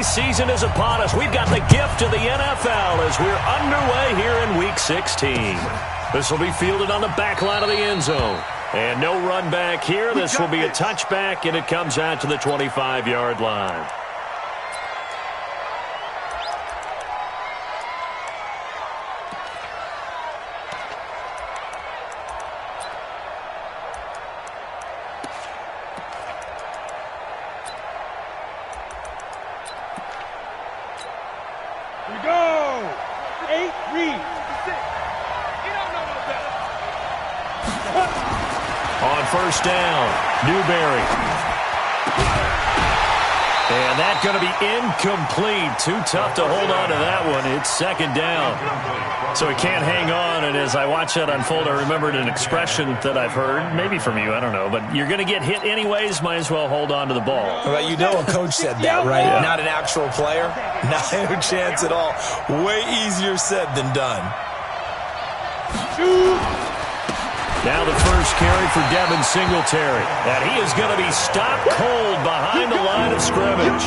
season is upon us. We've got the gift of the NFL as we're underway here in Week 16. This will be fielded on the back line of the end zone. And no run back here. This will be a touchback, and it comes out to the 25-yard line. First down, Newberry. And that's going to be incomplete. Too tough to hold on to that one. It's second down. So he can't hang on, and as I watch that unfold, I remembered an expression that I've heard, maybe from you, I don't know, but you're going to get hit anyways, might as well hold on to the ball. Well, you know a coach said that, right? Yeah. Not an actual player. Not a chance at all. Way easier said than done. Shoot. Now the first carry for Devin Singletary. And he is going to be stopped cold behind the line of scrimmage.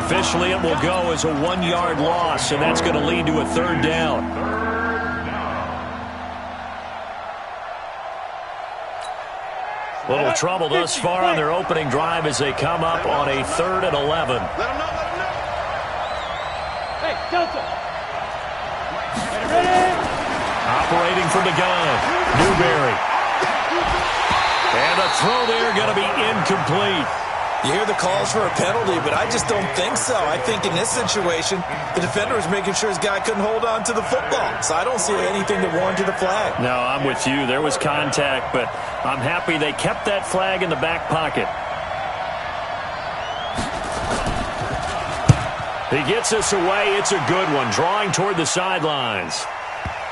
Officially, it will go as a 1-yard loss, and that's going to lead to a third down. Little trouble thus far on their opening drive as they come up on a 3rd and 11. Hey, Delta. Ready? Operating from the gun. Newberry. And a throw there going to be incomplete. You hear the calls for a penalty, but I just don't think so. I think in this situation, the defender was making sure his guy couldn't hold on to the football. So I don't see anything to warrant the flag. No, I'm with you. There was contact, but I'm happy they kept that flag in the back pocket. He gets us away. It's a good one, drawing toward the sidelines.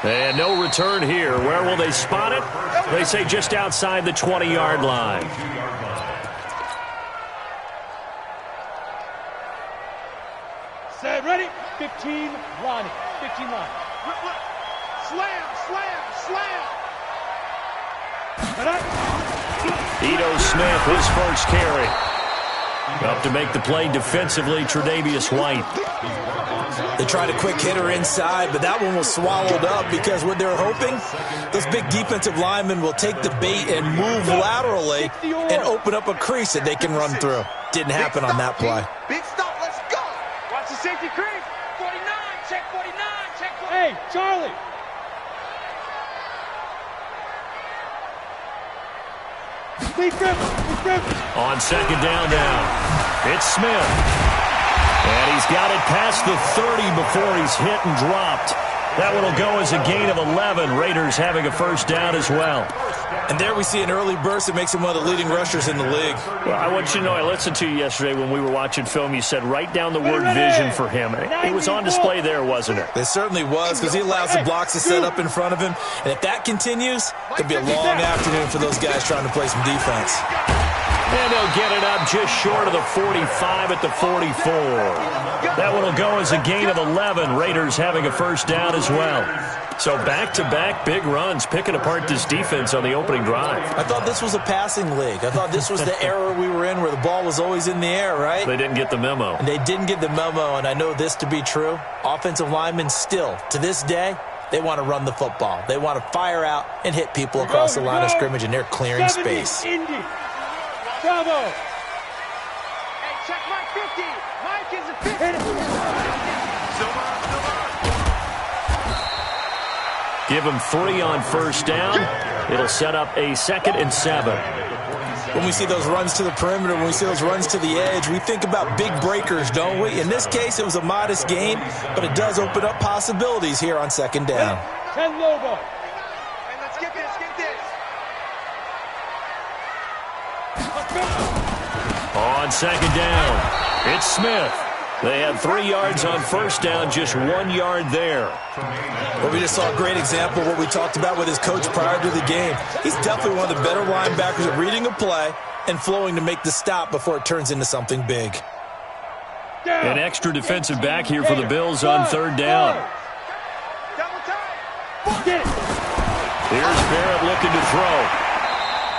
And no return here. Where will they spot it? They say just outside the 20-yard line. Set, ready? 15, Ronnie. 15 line. Slam, slam, slam. Ito Smith, his first carry. Up to make the play defensively, Tre'Davious White. They tried a quick hitter inside, but that one was swallowed up because what they're hoping, those big defensive linemen will take the bait and move laterally and open up a crease that they can run through. Didn't happen on that play. Big stop, let's go. Watch the safety crease. 49, check 49, check 49. Hey, Charlie. On second down now, it's Smith. And he's got it past the 30 before he's hit and dropped. That one will go as a gain of 11. Raiders having a first down as well. And there we see an early burst that makes him one of the leading rushers in the league. Well, I want you to know, I listened to you yesterday when we were watching film. You said write down the word vision for him. It was on display there, wasn't it? It certainly was, because he allows the blocks to set up in front of him. And if that continues, it could be a long afternoon for those guys trying to play some defense. And they'll get it up just short of the 45 at the 44. That one will go as a gain of 11. Raiders having a first down as well. So back-to-back big runs, picking apart this defense on the opening drive. I thought this was a passing league. I thought this was the era we were in where the ball was always in the air, right? They didn't get the memo. And they didn't get the memo, and I know this to be true. Offensive linemen still, to this day, they want to run the football. They want to fire out and hit people across the line of scrimmage, and they're clearing space. Bravo! Hey, check my 50. Mike is a 50. Give him 3 on first down. It'll set up a 2nd and 7. When we see those runs to the perimeter, when we see those runs to the edge, we think about big breakers, don't we? In this case, it was a modest gain, but it does open up possibilities here on second down. 10 Lobo. Hey, let's get this, get this. On second down, it's Smith. They had 3 yards on first down, just 1 yard there. Well, we just saw a great example of what we talked about with his coach prior to the game. He's definitely one of the better linebackers at reading a play and flowing to make the stop before it turns into something big. An extra defensive back here for the Bills on third down. Here's Barrett looking to throw.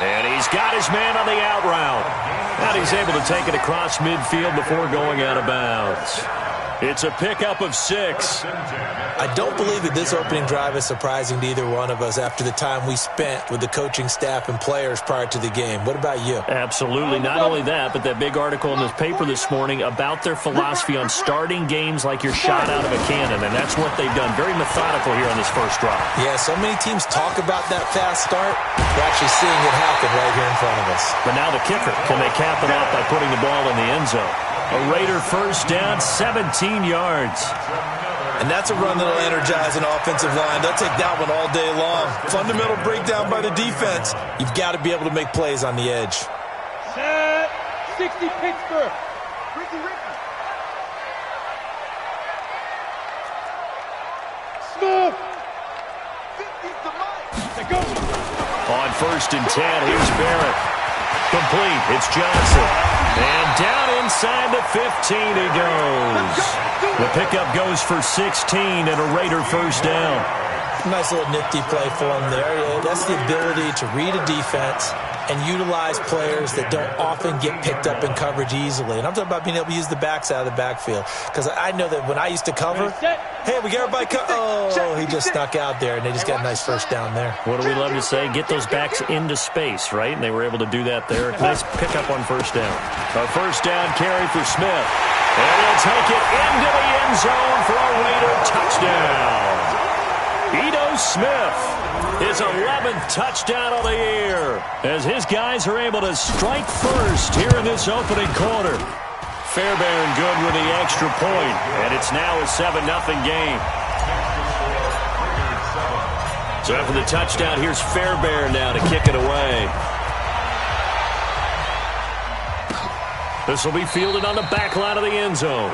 And he's got his man on the out route. And he's able to take it across midfield before going out of bounds. It's a pickup of 6. I don't believe that this opening drive is surprising to either one of us after the time we spent with the coaching staff and players prior to the game. What about you? Absolutely. Not only that, but that big article in this paper this morning about their philosophy on starting games like you're shot out of a cannon, and that's what they've done. Very methodical here on this first drive. Yeah, so many teams talk about that fast start. We're actually seeing it happen right here in front of us. But now the kicker. Can they cap it off by putting the ball in the end zone? A Raider first down, 17 yards. And that's a run that'll energize an offensive line. They'll take that one all day long. Fundamental breakdown by the defense. You've got to be able to make plays on the edge. Set. 60 Pittsburgh. Ricky. Smith. 50's the mic. Go. On first and 10, here's Barrett. Complete. It's Johnson. And down inside the 15 he goes. The pickup goes for 16 and a Raider first down. Nice little nifty play for him there. Yeah, that's the ability to read a defense and utilize players that don't often get picked up in coverage easily. And I'm talking about being able to use the backs out of the backfield. Because I know that when I used to cover, hey, we got everybody oh, he just snuck out there, and they just got a nice first down there. What do we love to say? Get those backs into space, right? And they were able to do that there. Nice pickup on first down. A first down carry for Smith. And he'll take it into the end zone for a Raider touchdown. Ito Smith, his 11th touchdown of the year, as his guys are able to strike first here in this opening quarter. Fairbairn good with the extra point, and it's now a 7-0 game. So after the touchdown, here's Fairbairn now to kick it away. This will be fielded on the back line of the end zone.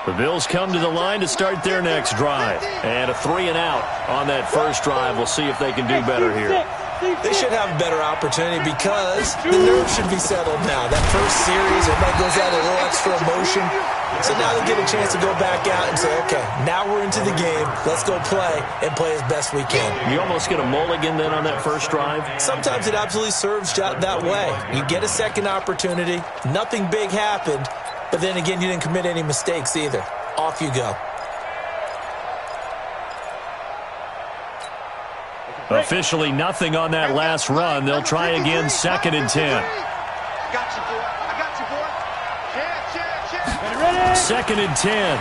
The Bills come to the line to start their next drive. And a 3-and-out on that first drive. We'll see if they can do better here. They should have a better opportunity because the nerves should be settled now. That first series, everybody goes out a little extra emotion. So now they get a chance to go back out and say, okay, now we're into the game. Let's go play and play as best we can. You almost get a mulligan then on that first drive? Sometimes it absolutely serves that way. You get a second opportunity. Nothing big happened. But then again, you didn't commit any mistakes either. Off you go. Officially nothing on that last run. They'll try again, 2nd and 10. I got you, boy. I got you, boy. Check. Ready? 2nd and 10.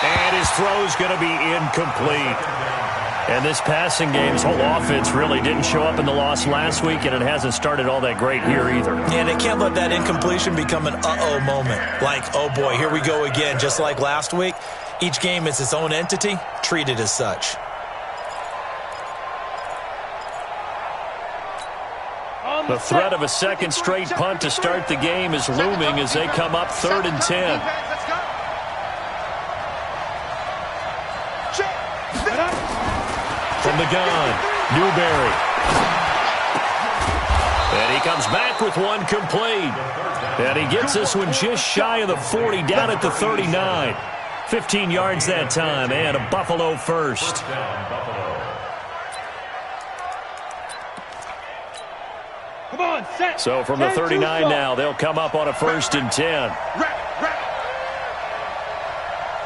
And his throw's going to be incomplete. And this passing game's whole offense really didn't show up in the loss last week, and it hasn't started all that great here either. Yeah, they can't let that incompletion become an uh-oh moment. Like, oh boy, here we go again, just like last week. Each game is its own entity, treated as such. The threat of a second straight punt to start the game is looming as they come up 3rd and 10. From the gun, Newberry. And he comes back with one complete. And he gets this one just shy of the 40, down at the 39. 15 yards that time, and a Buffalo first. Come on, set. So from the 39 now, they'll come up on a 1st and 10.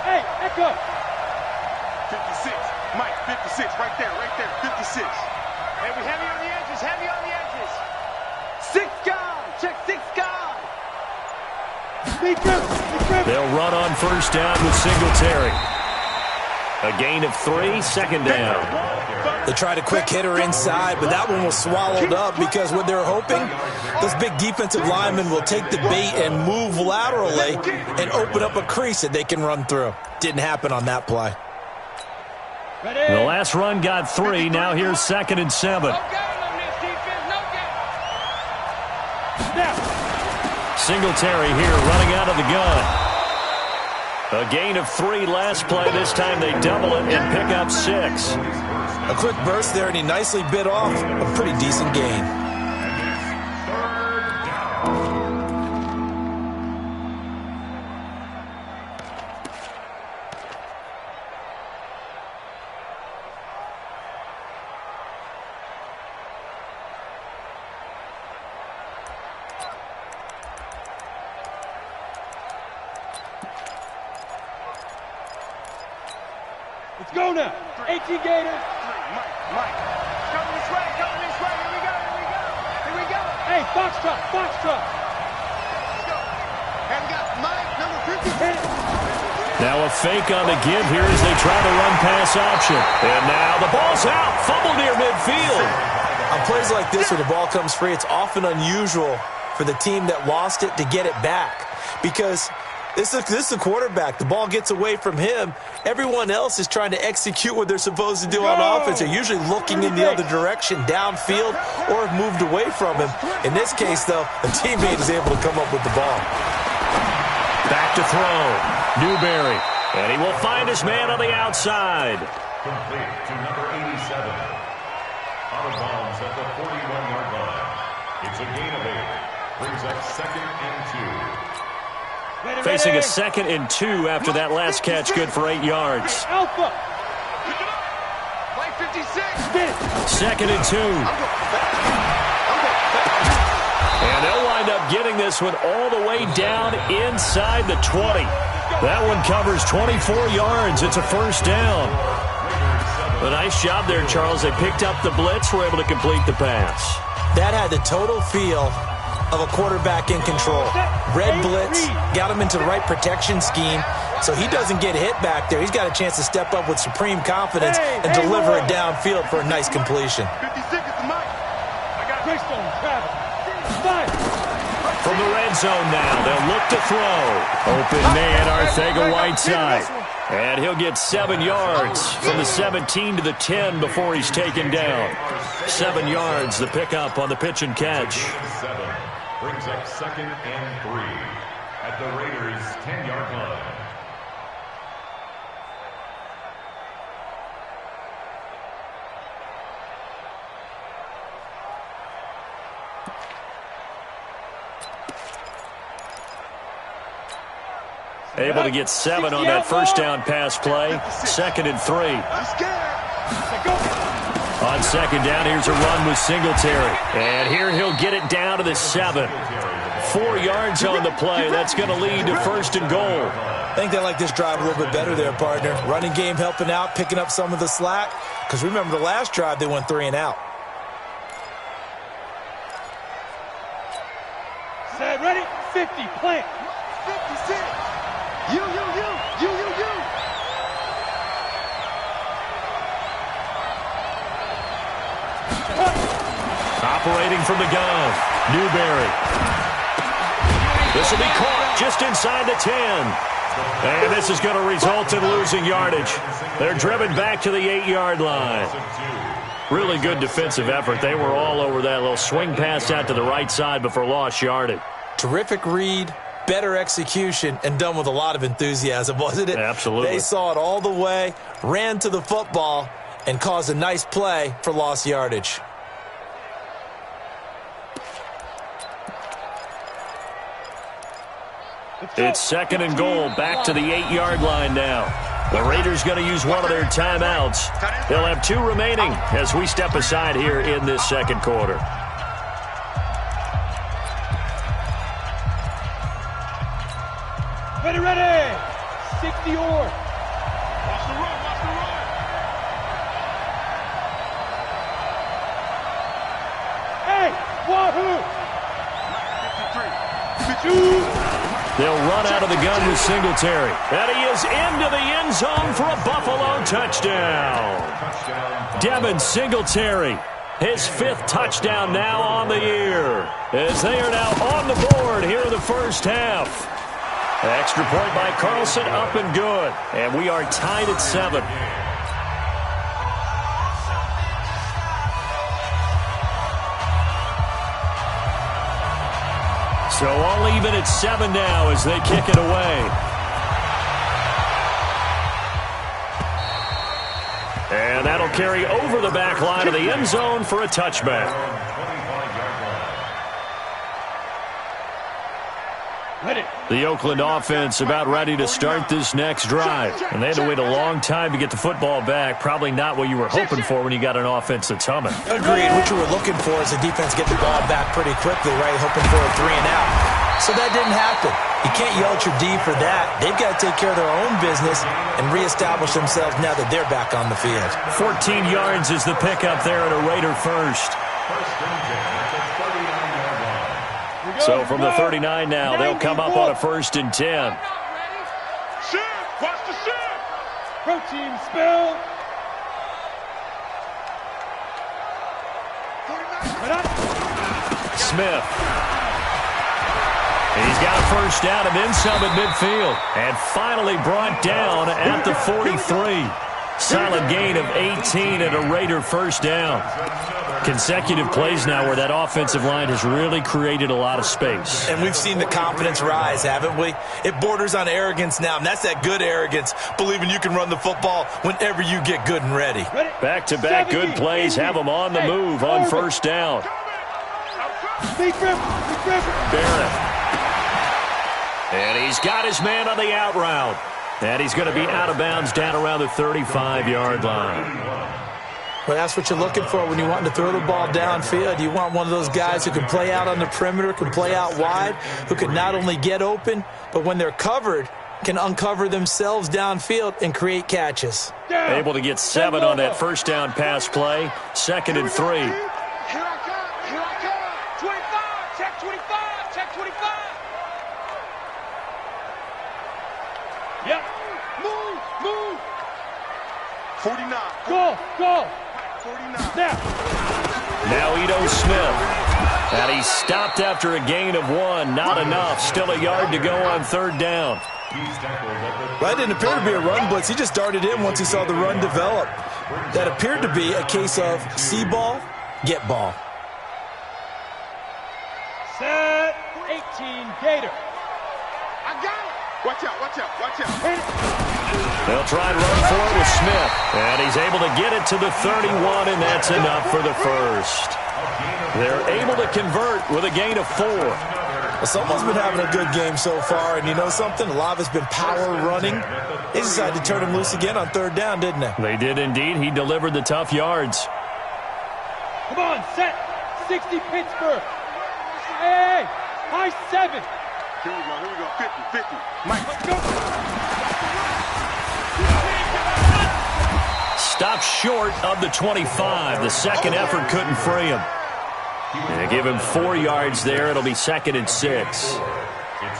Hey, echo. 56, Mike, 56, right there, 56. Hey, we heavy on the edges, Six guard, check 6 guard. They'll run on first down with Singletary. A gain of 3, 2nd down. They tried a quick hitter inside, but that one was swallowed up because what they're hoping, those big defensive linemen will take the bait and move laterally and open up a crease that they can run through. Didn't happen on that play. The last run got 3. Now here's 2nd and 7. Singletary here running out of the gun. A gain of 3 last play. This time they double it and pick up 6. A quick burst there, and he nicely bit off a pretty decent gain. Let's go now. 18 Gators. Mike. Coming this way. Here we go. Hey, foxtrot. Let's go. And we got Mike, number 50. Now a fake on the give here as they try to run pass option. And now the ball's out. Fumble near midfield. On plays like this where the ball comes free, it's often unusual for the team that lost it to get it back. Because this is a quarterback. The ball gets away from him. Everyone else is trying to execute what they're supposed to do on offense. They're usually looking in the other direction, downfield, or have moved away from him. In this case, though, a teammate is able to come up with the ball. Back to throw. Newberry. And he will find his man on the outside. Complete to number 87. Out of bounds at the 41-yard line. It's a gain of 8. Brings up 2nd and 2. Facing a 2nd and 2 after that last catch, good for 8 yards. Alpha. Play 56. 2nd and 2. And they'll wind up getting this one all the way down inside the 20. That one covers 24 yards. It's a first down. A nice job there, Charles. They picked up the blitz, were able to complete the pass. That had the total feel of a quarterback in control. Red blitz, got him into the right protection scheme, so he doesn't get hit back there. He's got a chance to step up with supreme confidence and deliver it downfield for a nice completion. 56 is Mike. I got Greystone, Travis. 5. From the red zone now, they'll look to throw. Open man, Arcega-Whiteside. And he'll get 7 yards from the 17 to the 10 before he's taken down. 7 yards, the pickup on the pitch and catch. 7 brings up 2nd and 3 at the Raiders' 10-yard line. Able to get 7 on that first down pass play. 2nd and 3. I'm scared. On 2nd down, here's a run with Singletary. And here he'll get it down to the 7. 4 yards on the play. That's going to lead to 1st and goal. I think they like this drive a little bit better there, partner. Running game helping out, picking up some of the slack. Because remember, the last drive, they went 3 and out. Set, ready, 50, plant. 56. You. Operating from the gun, Newberry. This will be caught just inside the 10. And this is going to result in losing yardage. They're driven back to the 8-yard line. Really good defensive effort. They were all over that little swing pass out to the right side before lost yardage. Terrific read, better execution, and done with a lot of enthusiasm, wasn't it? Absolutely. They saw it all the way, ran to the football, and caused a nice play for lost yardage. It's 2nd and goal, back to the 8-yard line now. The Raiders going to use one of their timeouts. They'll have 2 remaining as we step aside here in this 2nd quarter. Ready. 60 or. Watch the run. Hey, wahoo! 53. They'll run out of the gun with Singletary. And he is into the end zone for a Buffalo touchdown. Devin Singletary, his 5th touchdown now on the year, as they are now on the board here in the first half. Extra point by Carlson, up and good. And we are tied at 7. So all even at 7 now as they kick it away. And that'll carry over the back line of the end zone for a touchback. The Oakland offense about ready to start this next drive. And they had to wait a long time to get the football back. Probably not what you were hoping for when you got an offense that's humming. Agreed. What you were looking for is the defense get the ball back pretty quickly, right? Hoping for a 3-and-out. So that didn't happen. You can't yell at your D for that. They've got to take care of their own business and reestablish themselves now that they're back on the field. 14 yards is the pickup there at a Raider first. So from the 39 now, they'll come up on a 1st and 10. Shift! Watch the shift! Protein spill. Smith. He's got a first down and then some at midfield. And finally brought down at the 43. Solid gain of 18 and a Raider first down. Consecutive plays now where that offensive line has really created a lot of space. And we've seen the confidence rise, haven't we? It borders on arrogance now, and that's that good arrogance, believing you can run the football whenever you get good and ready. Back-to-back good plays have them on the move on first down. Barrett. And he's got his man on the out route. And he's going to be out of bounds down around the 35-yard line. Well, that's what you're looking for when you want to throw the ball downfield. You want one of those guys who can play out on the perimeter, can play out wide, who can not only get open, but when they're covered, can uncover themselves downfield and create catches. Able to get 7 on that first down pass play. 2nd and 3. Here I come. 25. Check 25. Check 25. Yep. Move. 49. Go. 49. Now Ito Smith. And he stopped after a gain of 1. Not enough. Still a yard to go on 3rd down. That didn't appear to be a run blitz. He just darted in once he saw the run develop. That appeared to be a case of see ball, get ball. Set. 18 Gator. I got it. Watch out. They'll try and run for it with Smith. And he's able to get it to the 31, and that's enough for the first. They're able to convert with a gain of 4. Well, someone's been having a good game so far, and you know something? A lot of it's been power running. They decided to turn him loose again on 3rd down, didn't they? They did indeed. He delivered the tough yards. Come on, set. 60 Pittsburgh. Hey, high 7. Here we go. 50. Mike, Let's go. Stopped short of the 25. The second effort couldn't free him. And they give him 4 yards there. It'll be 2nd and 6.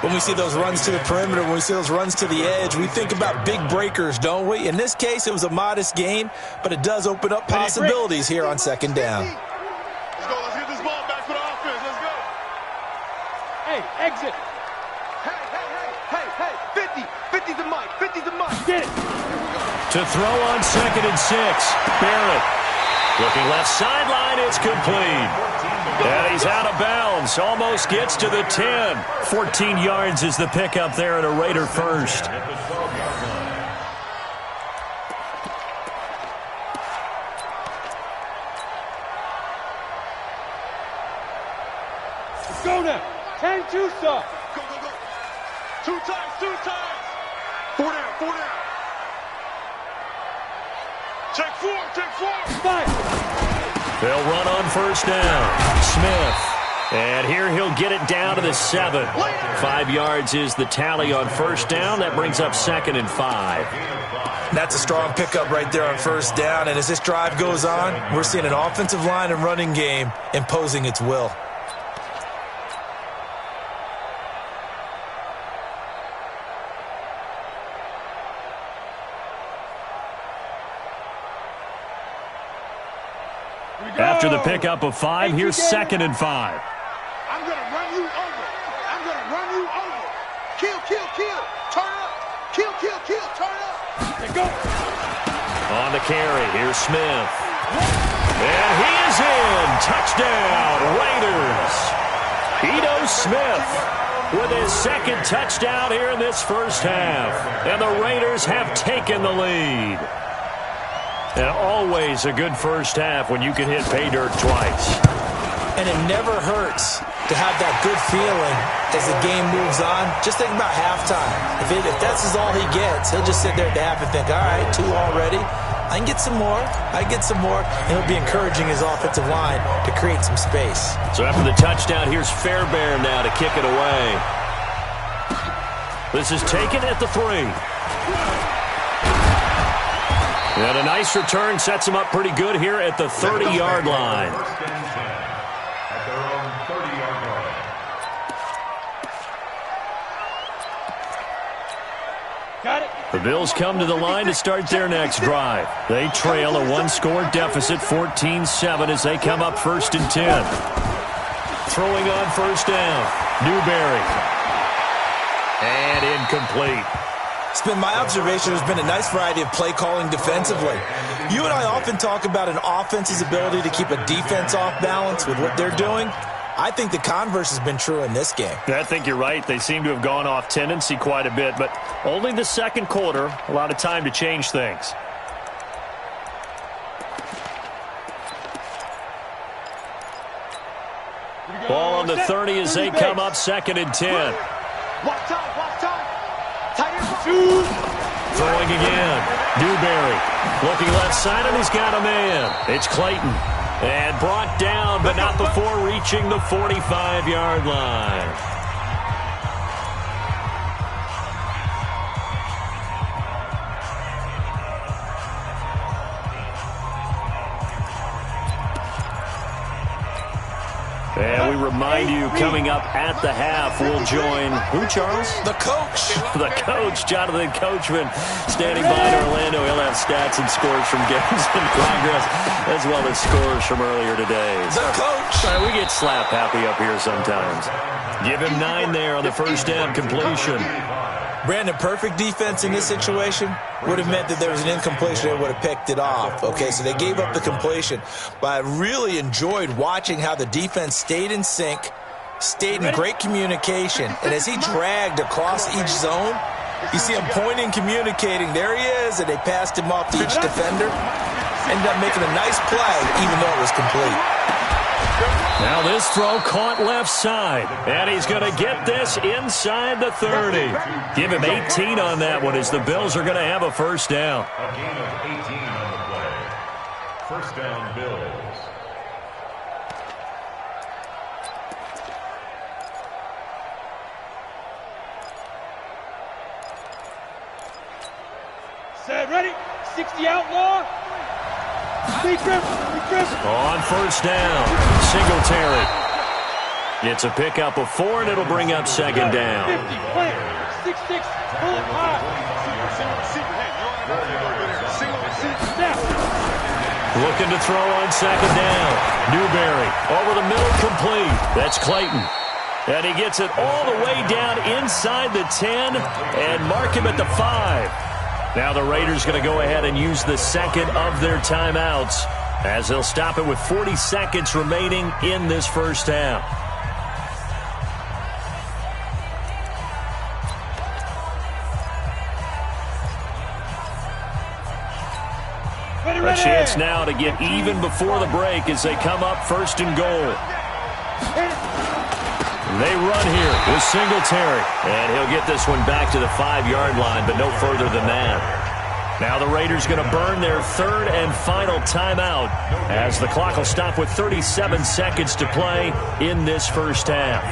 When we see those runs to the perimeter, when we see those runs to the edge, we think about big breakers, don't we? In this case, it was a modest gain, but it does open up possibilities here on 2nd down. let's go. Let's get this ball back for the offense. Let's go. Hey, exit. Hey. 50 the mic. 50 the mic. Get it. To throw on 2nd and 6. Barrett. Looking left sideline, it's complete. And he's out of bounds. Almost gets to the 10. 14 yards is the pickup there at a Raider first. Let's go now. 10-2 stop. Go. 2 times. 4 down. Check 4. 5. They'll run on first down. Smith. And here he'll get it down to the 7. 5 yards is the tally on first down. That brings up 2nd and 5. That's a strong pickup right there on first down. And as this drive goes on, we're seeing an offensive line and running game imposing its will. After the pickup of 5, here's 2nd and 5. I'm going to run you over. Kill. Turn up. Kill. Turn up. Let's go. On the carry, here's Smith. And he is in. Touchdown, Raiders. Ito Smith with his 2nd touchdown here in this first half. And the Raiders have taken the lead. And always a good first half when you can hit pay dirt twice. And it never hurts to have that good feeling as the game moves on. Just think about halftime. If that's all he gets, he'll just sit there at the half and think, all right, 2 already. I can get some more. And he'll be encouraging his offensive line to create some space. So after the touchdown, here's Fairbairn now to kick it away. This is taken at the 3. And a nice return sets him up pretty good here at the 30-yard line. At their own 30-yard line. Got it. The Bills come to the line to start their next drive. They trail a 1-score deficit, 14-7, as they come up 1st and 10. Throwing on first down, Newberry. And incomplete. It's been my observation there's been a nice variety of play calling defensively. You and I often talk about an offense's ability to keep a defense off balance with what they're doing. I think the converse has been true in this game. I think you're right. They seem to have gone off tendency quite a bit, but only the second quarter, a lot of time to change things. Ball on the 30 as they come up 2nd and 10. Block time. Tight end. Throwing again. Newberry looking left side, and he's got a man. It's Clayton. And brought down, but not before reaching the 45-yard line. And we remind you, coming up at the half, we'll join who, Charles? The coach. The coach, Jonathan Coachman, standing by in Orlando. He'll have stats and scores from games in progress, as well as scores from earlier today. The coach. We get slap happy up here sometimes. Give him 9 there on the first down completion. Brandon, perfect defense in this situation would have meant that there was an incompletion. They would have picked it off. Okay, so they gave up the completion. But I really enjoyed watching how the defense stayed in sync, stayed in great communication. And as he dragged across each zone, you see him pointing, communicating. There he is, and they passed him off to each defender. Ended up making a nice play, even though it was complete. Now this throw caught left side, and he's going to get this inside the 30. Give him 18 on that one as the Bills are going to have a first down. A gain of 18 on the play. First down, Bills. Set, ready. 60 outlaw. On first down, Singletary. It's a pickup of 4, and it'll bring up 2nd down. 50, plant, 6-6, pull it high. Looking to throw on 2nd down. Newberry over the middle, complete. That's Clayton. And he gets it all the way down inside the 10 and mark him at the 5. Now the Raiders going to go ahead and use the second of their timeouts as they'll stop it with 40 seconds remaining in this first half. A chance now to get even before the break as they come up 1st and goal. They run here with Singletary, and he'll get this one back to the 5-yard line, but no further than that. Now the Raiders going to burn their 3rd and final timeout as the clock will stop with 37 seconds to play in this first half.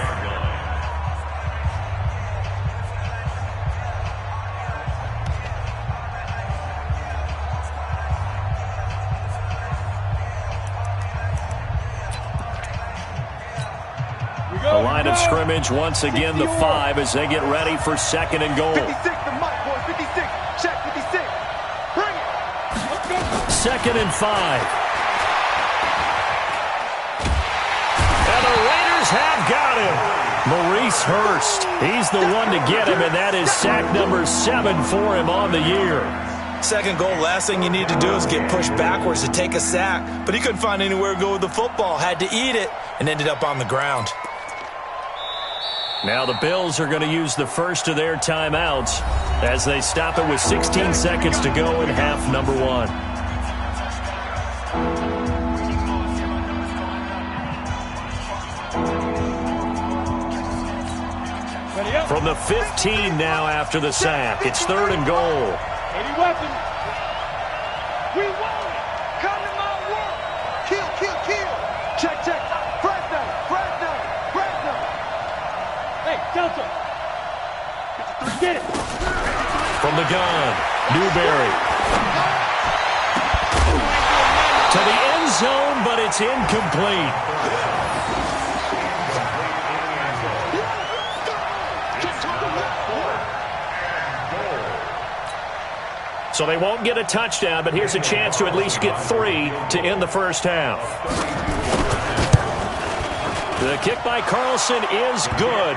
The line of scrimmage, once again, the 5 as they get ready for 2nd and goal. 56, the mic, boy, 56. Check 56. Bring it. Let's go. 2nd and 5. And the Raiders have got him. Maurice Hurst. He's the one to get him, and that is sack number 7 for him on the year. 2nd goal, last thing you need to do is get pushed backwards to take a sack. But he couldn't find anywhere to go with the football. Had to eat it and ended up on the ground. Now the Bills are going to use the first of their timeouts as they stop it with 16 seconds to go in half number 1. From the 15 now after the sack. It's 3rd and goal. Any weapon. We want it. Come to my work. Kill, kill, kill. Check, check. Fresno, Fresno, Fresno. Hey, Delta. Get it. From the gun, Newberry. To the end zone, but it's incomplete. So they won't get a touchdown, but here's a chance to at least get 3 to end the first half. The kick by Carlson is good.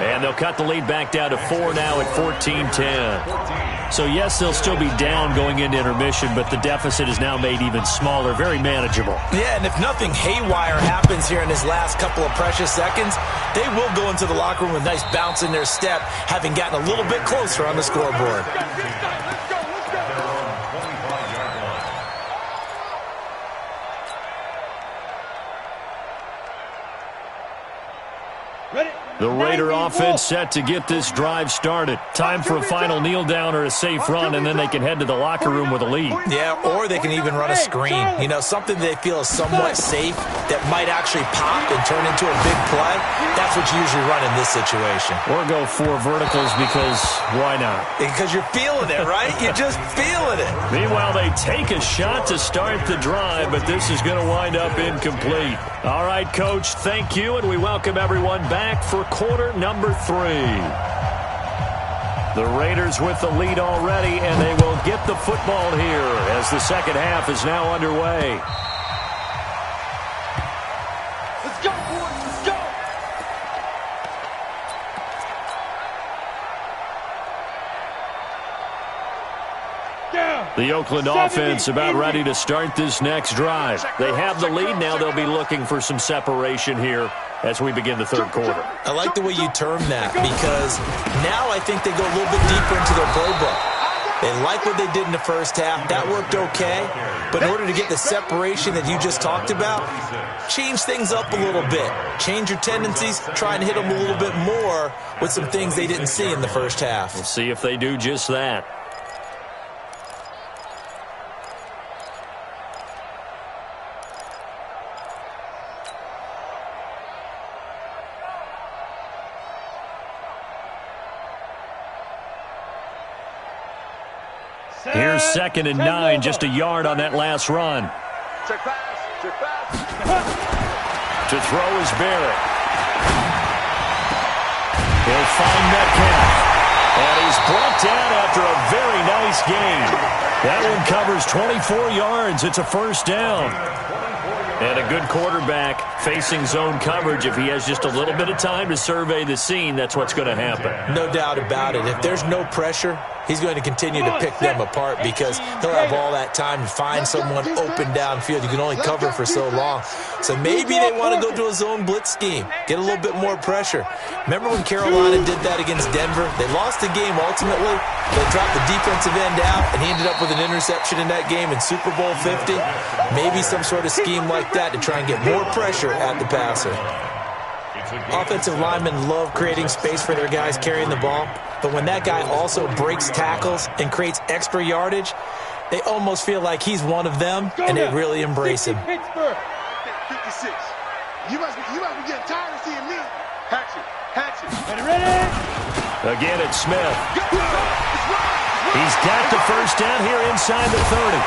And they'll cut the lead back down to 4 now at 14-10. So, yes, they'll still be down going into intermission, but the deficit is now made even smaller, very manageable. Yeah, and if nothing haywire happens here in his last couple of precious seconds, they will go into the locker room with a nice bounce in their step, having gotten a little bit closer on the scoreboard. The Raider offense set to get this drive started. Time for a final kneel down or a safe run, and then they can head to the locker room with a lead. Yeah, or they can even run a screen. You know, something they feel is somewhat safe that might actually pop and turn into a big play. That's what you usually run in this situation. Or go 4 verticals because why not? Because you're feeling it, right? You're just feeling it. Meanwhile, they take a shot to start the drive, but this is going to wind up incomplete. All right, Coach, thank you, and we welcome everyone back for quarter number 3. The Raiders with the lead already, and they will get the football here as the second half is now underway. Let's go, boys. Let's go. The Oakland offense about ready to start this next drive. They have the lead now. They'll be looking for some separation here as we begin the third quarter. I like the way you term that because now I think they go a little bit deeper into their playbook. They like what they did in the first half. That worked okay. But in order to get the separation that you just talked about, change things up a little bit. Change your tendencies. Try and hit them a little bit more with some things they didn't see in the first half. We'll see if they do just that. Here's 2nd and 9, just a yard on that last run. Check pass. Check pass. To throw is Barrett. He'll find Metcalf. And he's brought down after a very nice gain. That one covers 24 yards. It's a first down. And a good quarterback facing zone coverage. If he has just a little bit of time to survey the scene, that's what's going to happen. No doubt about it. If there's no pressure, he's going to continue to pick them apart because he'll have all that time to find someone open downfield. You can only cover for so long. So maybe they want to go to a zone blitz scheme, get a little bit more pressure. Remember when Carolina did that against Denver? They lost the game ultimately. They dropped the defensive end out, and he ended up with an interception in that game in Super Bowl 50. Maybe some sort of scheme like that to try and get more pressure at the passer. Offensive linemen love creating space for their guys carrying the ball, but when that guy also breaks tackles and creates extra yardage, they almost feel like he's one of them, and they really embrace him. 56. You must be getting tired of seeing me. Hatchet. Ready? Again, it's Smith. He's got the first down here inside the 30.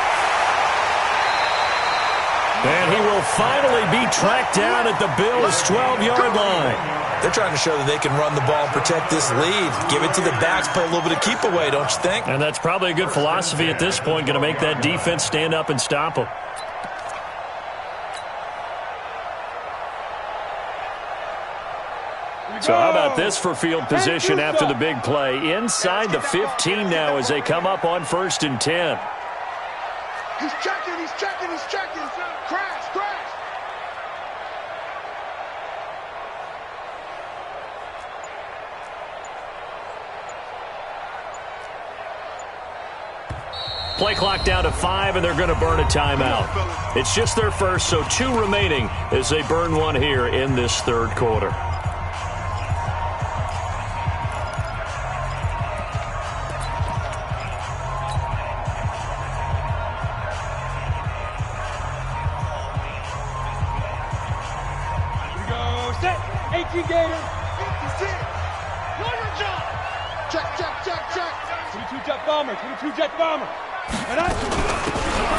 And he will finally be tracked down at the Bills' 12-yard line. They're trying to show that they can run the ball and protect this lead. Give it to the backs, play a little bit of keep away, don't you think? And that's probably a good philosophy at this point, going to make that defense stand up and stop them. So how about this for field position after the big play? Inside the 15 now as they come up on 1st and 10. He's checking. Crash. Play clock down to 5, and they're going to burn a timeout. It's just their first, so 2 remaining as they burn one here in this third quarter. jet bomber, 22 jet bomber.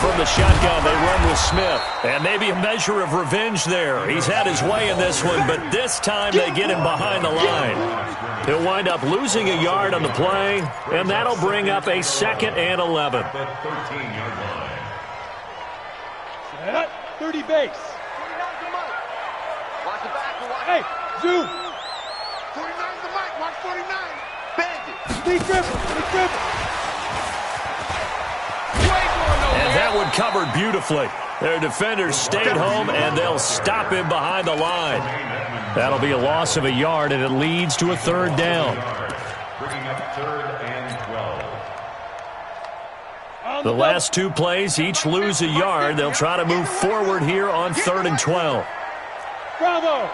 From the shotgun, they run with Smith. And maybe a measure of revenge there. He's had his way in this one, but this time they get him behind the line. He'll wind up losing a yard on the play, and that'll bring up a 2nd and 11. 13-yard line. Set, 30 base. 49's the mic. Watch the back and watch. Hey, zoom. 49's the mic. Watch 49. Bandit. Lead dribble, lead dribble. And that one covered beautifully. Their defenders stayed home, and they'll stop him behind the line. That'll be a loss of a yard, and it leads to a 3rd down. Bringing up 3rd and 12. The last 2 plays each lose a yard. They'll try to move forward here on 3rd and 12. Bravo.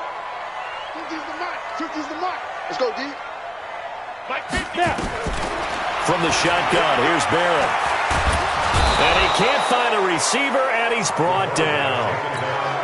2G's the mic. 2G's the mic. Let's go, D. Mike 50. From the shotgun, here's Barrett. And he can't find a receiver, and he's brought down.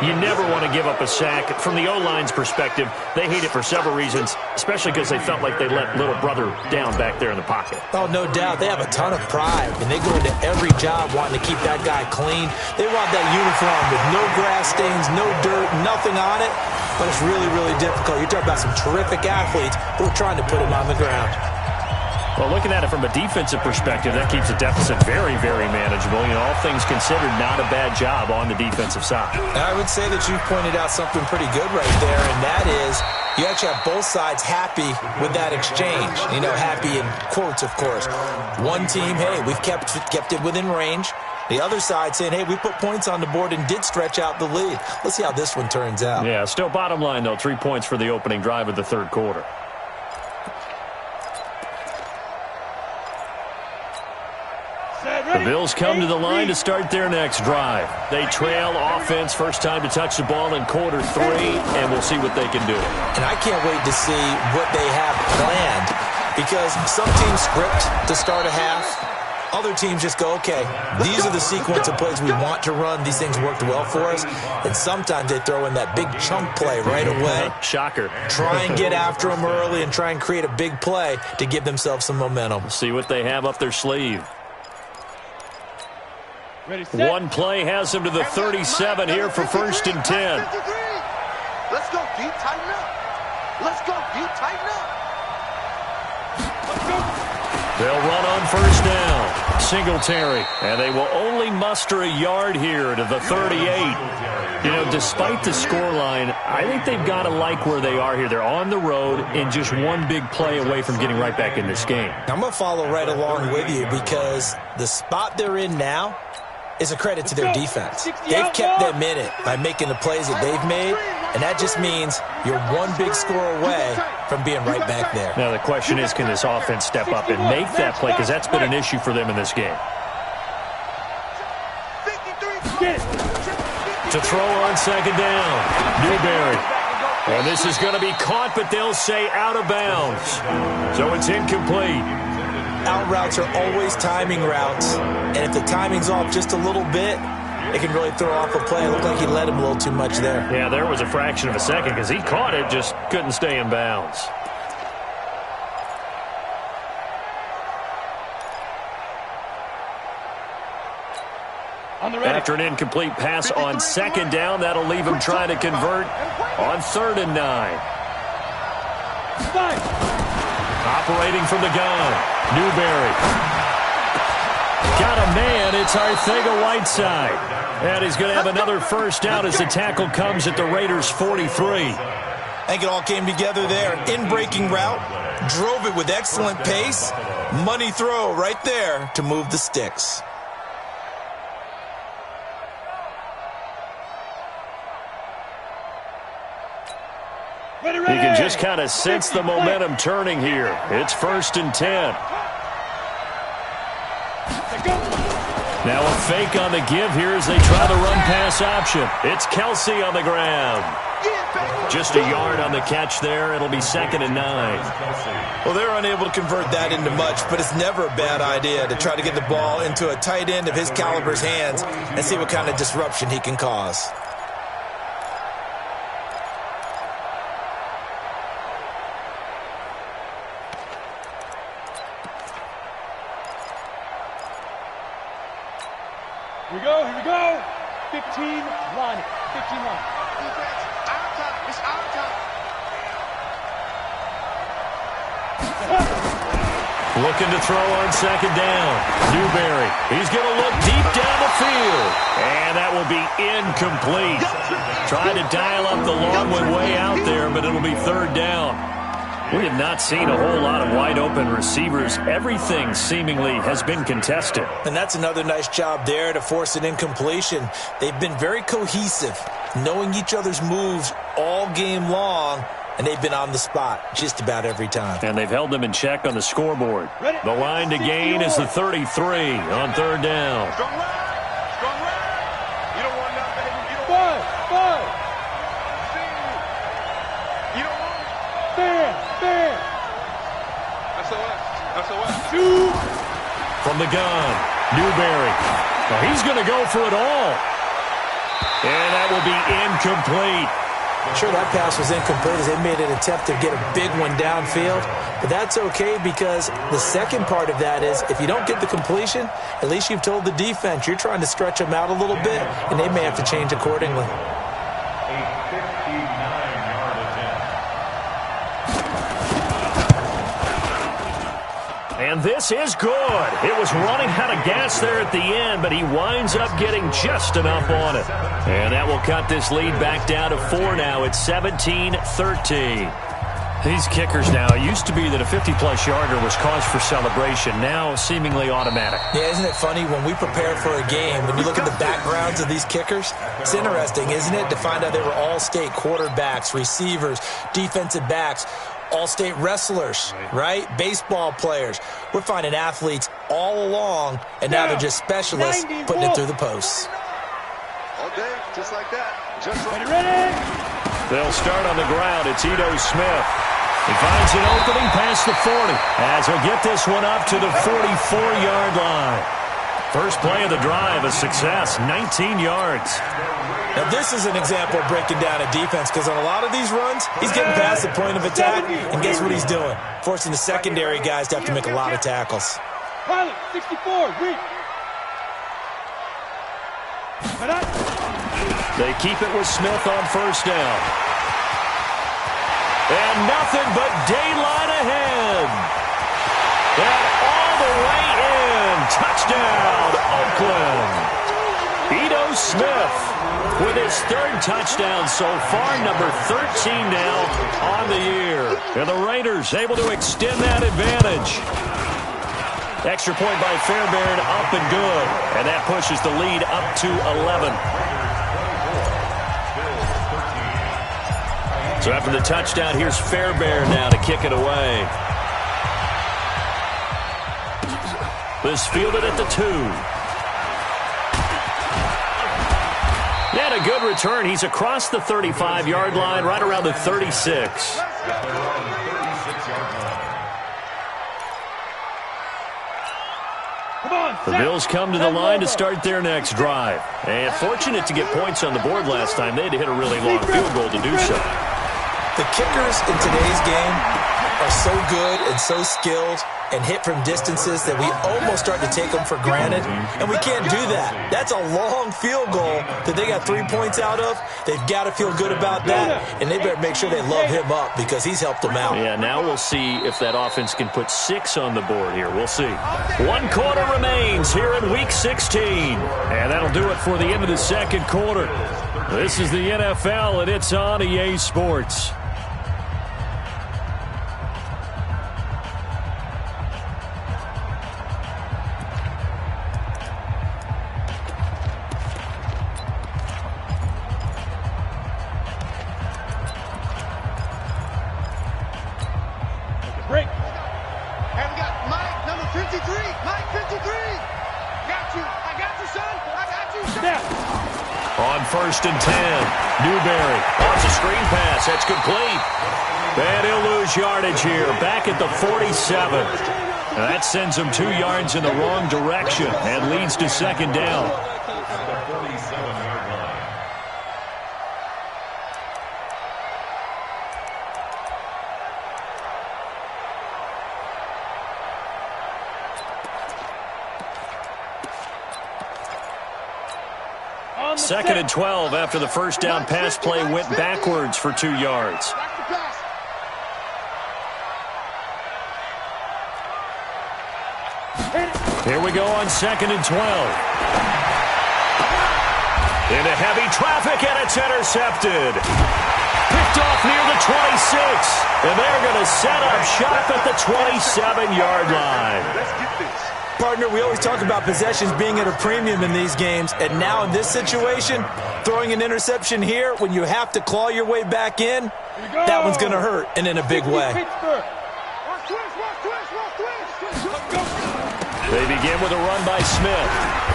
You never want to give up a sack. From the O-line's perspective, they hate it for several reasons, especially because they felt like they let little brother down back there in the pocket. Oh, no doubt. They have a ton of pride, and they go into every job wanting to keep that guy clean. They want that uniform with no grass stains, no dirt, nothing on it. But it's really, really difficult. You're talking about some terrific athletes who are trying to put him on the ground. Well, looking at it from a defensive perspective, that keeps the deficit very, very manageable. You know, all things considered, not a bad job on the defensive side. And I would say that you've pointed out something pretty good right there, and that is you actually have both sides happy with that exchange. You know, happy in quotes, of course. One team, hey, we've kept it within range. The other side saying, hey, we put points on the board and did stretch out the lead. Let's see how this one turns out. Yeah, still bottom line, though, 3 points for the opening drive of the 3rd quarter. The Bills come to the line to start their next drive. They trail offense, first time to touch the ball in quarter 3, and we'll see what they can do. And I can't wait to see what they have planned, because some teams script to start a half. Other teams just go, okay, these are the sequence of plays we want to run. These things worked well for us. And sometimes they throw in that big chunk play right away. Shocker. Try and get after them early and try and create a big play to give themselves some momentum. See what they have up their sleeve. Ready, set. One play has them to the 37 here for 1st and 10. Let's go, D. Tighten up. Let's go, D. Tighten up. Let's go. They'll run on 1st down. Singletary. And they will only muster a yard here to the 38. You know, despite the scoreline, I think they've got to like where they are here. They're on the road and just one big play away from getting right back in this game. I'm going to follow right along with you, because the spot they're in now is a credit to their defense. They've kept them in it by making the plays that they've made, and that just means you're one big score away from being right back there. Now the question is, can this offense step up and make that play, because that's been an issue for them in this game. To throw on 2nd down, Newberry. And this is going to be caught, but they'll say out of bounds. So it's incomplete. Out routes are always timing routes, and if the timing's off just a little bit, it can really throw off a play. It looked like he led him a little too much there. Yeah, there was a fraction of a second because he caught it, just couldn't stay in bounds. After an incomplete pass on 2nd down, that'll leave him trying to convert on 3rd and 9. Operating from the gun, Newberry. Got a man, it's Arcega-Whiteside. And he's going to have another 1st down as the tackle comes at the Raiders' 43. I think it all came together there. In-breaking route, drove it with excellent pace. Money throw right there to move the sticks. You can just kind of sense the momentum turning here. It's 1st and 10. Now a fake on the give here as they try the run-pass option. It's Kelsey on the ground. Just a yard on the catch there. It'll be 2nd and 9. Well, they're unable to convert that into much, but it's never a bad idea to try to get the ball into a tight end of his caliber's hands and see what kind of disruption he can cause. we go, here we go. 15 line it. 15 line. Defense, our time. It's our time. Looking to throw on second down. Newberry. He's going to look deep down the field. And that will be incomplete. Tried to dial up the long one way out there, but it'll be third down. We have not seen a whole lot of wide-open receivers. Everything seemingly has been contested. And that's another nice job there to force an incompletion. They've been very cohesive, knowing each other's moves all game long, and they've been on the spot just about every time. And they've held them in check on the scoreboard. The line to gain is the 33 on third down. Strong line. Strong line. You don't want nothing. You don't Five. You don't want it. Stand. SOS. Shoot. From the gun, Newberry. Well, he's going to go for it all. And that will be incomplete. Sure, that pass was incomplete as they made an attempt to get a big one downfield. But that's okay because the second part of that is if you don't get the completion, at least you've told the defense you're trying to stretch them out a little bit, and they may have to change accordingly. A 59-yard attempt. And this is good. It was running out of gas there at the end, but he winds up getting just enough on it. And that will cut this lead back down to 4 now. It's 17-13. These kickers now, it used to be that a 50-plus yarder was cause for celebration. Now seemingly automatic. Yeah, isn't it funny when we prepare for a game, when you look at the backgrounds of these kickers? It's interesting, isn't it, to find out they were all-state quarterbacks, receivers, defensive backs, all-state wrestlers, right? Baseball players. We're finding athletes all along, and now they're just specialists putting it through the posts. All day, just like that. Just like Ready. They'll start on the ground. It's Ito Smith. He finds an opening past the 40 as he'll get this one up to the 44-yard line. First play of the drive, a success, 19 yards. Now, this is an example of breaking down a defense because on a lot of these runs, he's getting past the point of attack, and guess what he's doing? Forcing the secondary guys to have to make a lot of tackles. Pilot, 64, read. They keep it with Smith on first down. And nothing but daylight ahead. And all the way in. Touchdown, Oakland. Ito Smith with his third touchdown so far, number 13 now on the year. And the Raiders able to extend that advantage. Extra point by Fairbairn, up and good. And that pushes the lead up to 11. So after the touchdown, here's Fairbairn now to kick it away. This fielded at the 2. And a good return. He's across the 35-yard line, right around the 36. The Bills come to the line to start their next drive. And fortunate to get points on the board last time. They had to hit a really long field goal to do so. The kickers in today's game are so good and so skilled and hit from distances that we almost start to take them for granted, and we can't do that. That's a long field goal that they got 3 points out of. They've got to feel good about that, and they better make sure they love him up because he's helped them out. Yeah, now we'll see if that offense can put 6 on the board here. We'll see. 1 quarter remains here in Week 16, and that'll do it for the end of the second quarter. This is the NFL, and it's on EA Sports. Break. And we got Mike, number 53. Mike, 53. Got you. I got you, son. I got you, son. Snap. On first and 10, Newberry wants a screen pass. That's complete. And he'll lose yardage here, back at the 47. And that sends him 2 yards in the wrong direction and leads to second down. At the 47-yard line. Second and 12 after the first down pass play went backwards for 2 yards. Here we go on second and 12. Into heavy traffic, and it's intercepted. Picked off near the 26. And they're going to set up shop at the 27-yard line. Partner, we always talk about possessions being at a premium in these games, and now in this situation, throwing an interception here when you have to claw your way back in, that one's going to hurt, and in a big way. They begin with a run by Smith.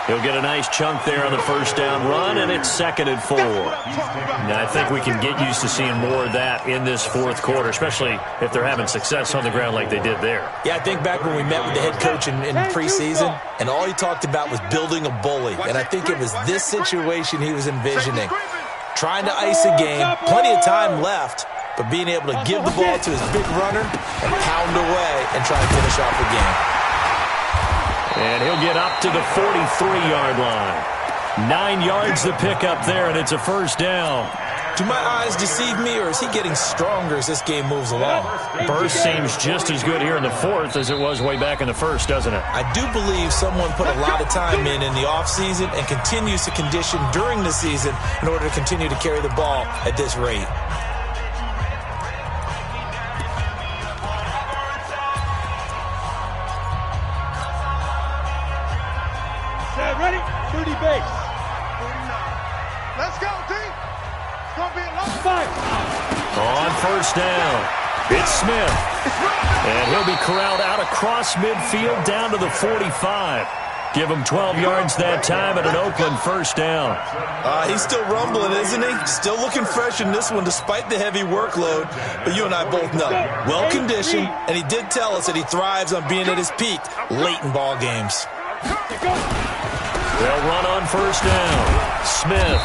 He'll get a nice chunk there on the first down run, and it's second and 4. Now, I think we can get used to seeing more of that in this fourth quarter, especially if they're having success on the ground like they did there. Yeah, I think back when we met with the head coach in preseason, and all he talked about was building a bully. And I think it was this situation he was envisioning. Trying to ice a game, plenty of time left, but being able to give the ball to his big runner and pound away and try and finish off the game. And he'll get up to the 43-yard line. 9 yards to pick up there, and it's a first down. Do my eyes deceive me, or is he getting stronger as this game moves along? Burst seems just as good here in the fourth as it was way back in the first, doesn't it? I do believe someone put a lot of time in the offseason and continues to condition during the season in order to continue to carry the ball at this rate. Ready? 30 base. 39. Let's go, team. It's going to be a long fight. On first down, it's Smith. And he'll be corralled out across midfield down to the 45. Give him 12 yards that time at an Oakland first down. He's still rumbling, isn't he? Still looking fresh in this one despite the heavy workload. But you and I both know, well-conditioned, and he did tell us that he thrives on being at his peak late in ball games. They'll run on first down. Smith.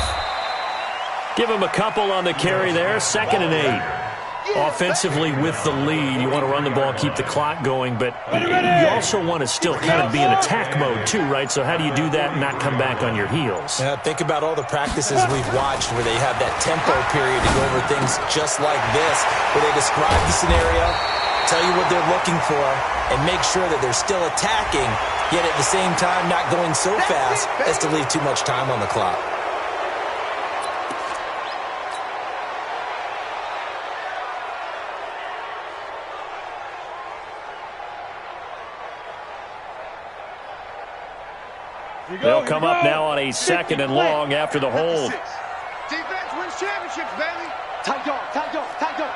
Give him a couple on the carry there. Second and 8. Offensively with the lead, you want to run the ball, keep the clock going, but you also want to still kind of be in attack mode too, right? So how do you do that and not come back on your heels? Yeah, think about all the practices we've watched where they have that tempo period to go over things just like this, where they describe the scenario, tell you what they're looking for, and make sure that they're still attacking, yet at the same time not going so fast as to leave too much time on the clock. They'll come up now on a second and long after the hold. Defense wins championships, baby. Tight dog, tight dog, tight dog.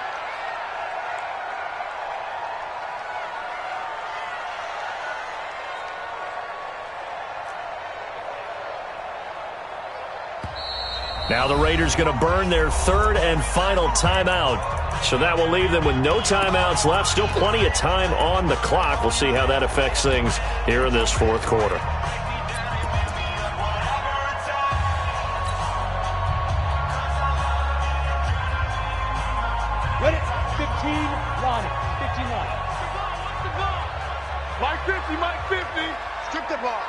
Now the Raiders going to burn their third and final timeout. So that will leave them with no timeouts left. Still plenty of time on the clock. We'll see how that affects things here in this fourth quarter. Ready? 15 line. 15 line. Mike 50, Mike 50. Strip the ball.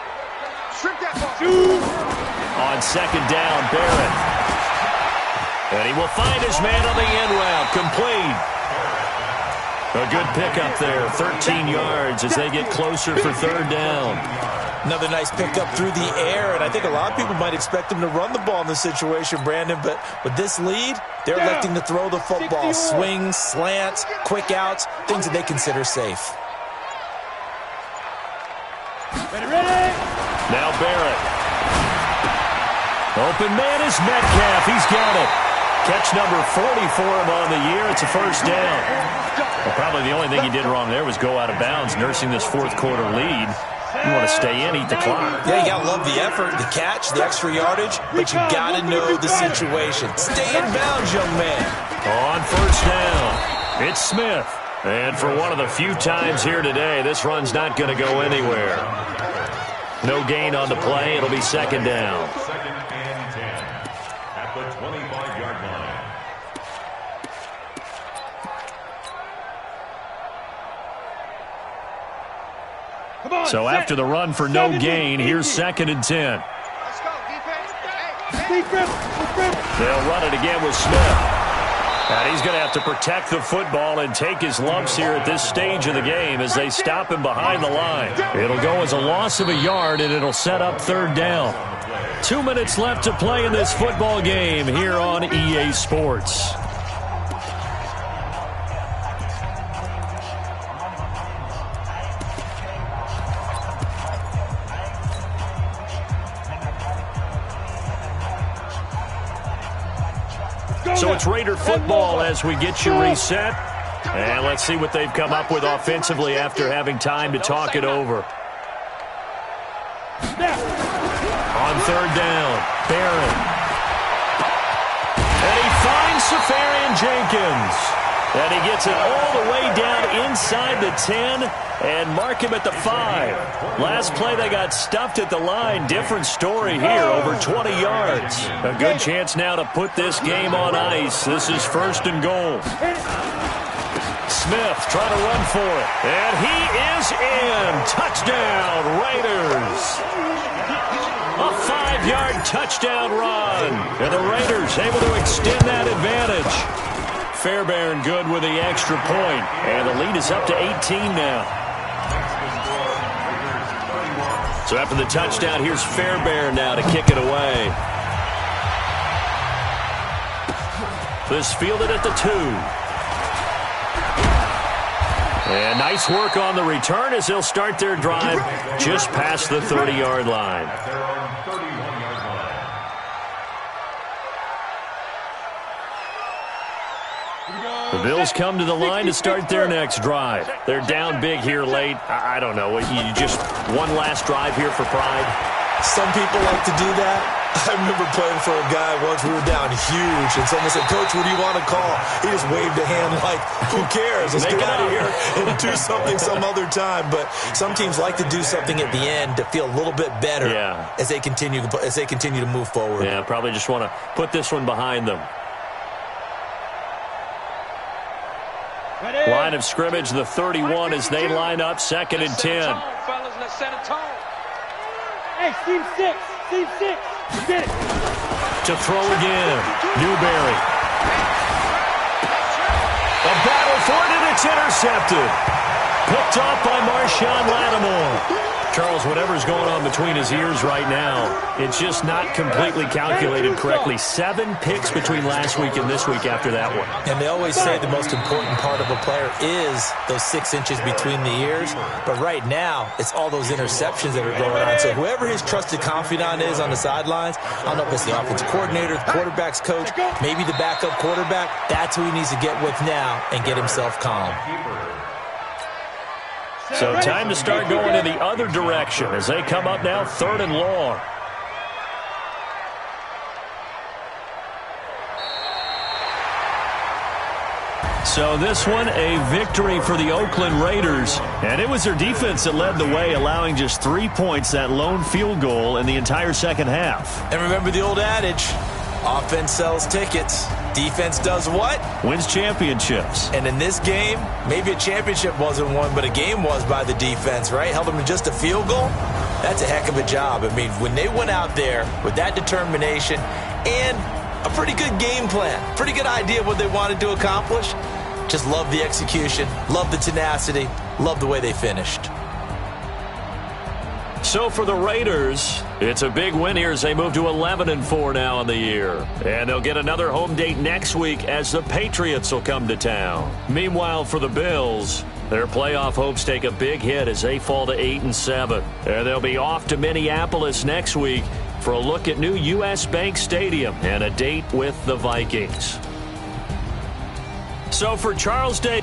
Strip that ball. On second down, Barrett. And he will find his man on the end route. Complete. A good pickup there. 13 yards as they get closer for third down. Another nice pickup through the air, and I think a lot of people might expect them to run the ball in this situation, Brandon, but with this lead, they're electing to throw the football. Swings, slants, quick outs, things that they consider safe. Ready, ready. Now Barrett. Open man is Metcalf. He's got it. Catch number 40 for him on the year. It's a first down. Well, probably the only thing he did wrong there was go out of bounds, nursing this fourth quarter lead. You want to stay in, eat the clock. Yeah, you got to love the effort, the catch, the extra yardage, but you got to know the situation. Stay in bounds, young man. On first down, it's Smith. And for one of the few times here today, this run's not going to go anywhere. No gain on the play. It'll be second down. Second and 10 at the 25-yard line. So after the run for no gain, here's second and 10. Let's go. They'll run it again with Smith. And he's going to have to protect the football and take his lumps here at this stage of the game as they stop him behind the line. It'll go as a loss of a yard, and it'll set up third down. 2 minutes left to play in this football game here on EA Sports. So it's Raider football as we get you reset. And let's see what they've come up with offensively after having time to talk it over. On third down, Barron. And he finds Safarian Jenkins. And he gets it all the way down inside the 10 and mark him at the 5. Last play, they got stuffed at the line. Different story here, over 20 yards. A good chance now to put this game on ice. This is first and goal. Smith trying to run for it. And he is in. Touchdown, Raiders. A 5-yard touchdown run. And the Raiders able to extend that advantage. Fairbairn good with the extra point. And the lead is up to 18 now. So after the touchdown, here's Fairbairn now to kick it away. This fielded at the 2. And nice work on the return as they'll start their drive just past the 30-yard line. The Bills come to the line to start their next drive. They're down big here late. I don't know. You just one last drive here for pride? Some people like to do that. I remember playing for a guy once. We were down huge, and someone said, "Coach, what do you want to call?" He just waved a hand like, who cares? Let's get out of here and do something some other time. But some teams like to do something at the end to feel a little bit better as they continue to move forward. Yeah, probably just want to put this one behind them. Line of scrimmage, the 31 as they line up, 2nd and 10. Hey, team 6. Get it. To throw again, Newberry. A battle for it, and it's intercepted. Picked off by Marshawn Lattimore. Charles, whatever's going on between his ears right now, it's just not completely calculated correctly. 7 picks between last week and this week after that one. And they always say the most important part of a player is those 6 inches between the ears. But right now, it's all those interceptions that are going on. So whoever his trusted confidant is on the sidelines, I don't know if it's the offensive coordinator, the quarterback's coach, maybe the backup quarterback, that's who he needs to get with now and get himself calm. So time to start going in the other direction as they come up now 3rd and long. So this one, a victory for the Oakland Raiders. And it was their defense that led the way, allowing just 3 points, that lone field goal in the entire second half. And remember the old adage, offense sells tickets. Defense does what? Wins championships. And in this game, maybe a championship wasn't won, but a game was by the defense, right? Held them to just a field goal. That's a heck of a job. I mean, when they went out there with that determination and a pretty good game plan, pretty good idea of what they wanted to accomplish, just love the execution, love the tenacity, love the way they finished. So for the Raiders, it's a big win here as they move to 11-4 now in the year. And they'll get another home date next week as the Patriots will come to town. Meanwhile, for the Bills, their playoff hopes take a big hit as they fall to 8-7. And they'll be off to Minneapolis next week for a look at new U.S. Bank Stadium and a date with the Vikings. So for Charles Day.